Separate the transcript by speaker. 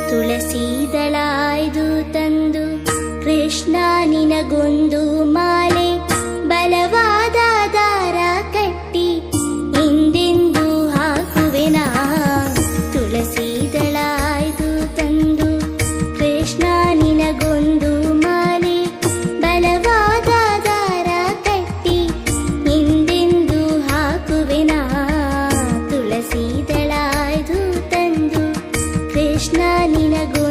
Speaker 1: ತುಳಸೀದಳಾಯ್ದು ತಂದು ಕೃಷ್ಣ ನಿನಗೊಂದು ಮಾಲೆ ಬಲವಾದ ದಾರ ಕಟ್ಟಿ ಹಿಂದೆಂದು ಹಾಕುವೆನಾ. ತುಳಸೀದಳಾಯ್ದು ತಂದು ಕೃಷ್ಣ ನಿನಗೊಂದು ಮಾಲೆ ಬಲವಾದ ದಾರ ಕಟ್ಟಿ ಹಿಂದೆಂದು ಹಾಕುವೆನಾ. ತುಳಸೀದಳಾಯ್ದು ತಂದು ಕೃಷ್ಣ ನಿನಗೊಂದು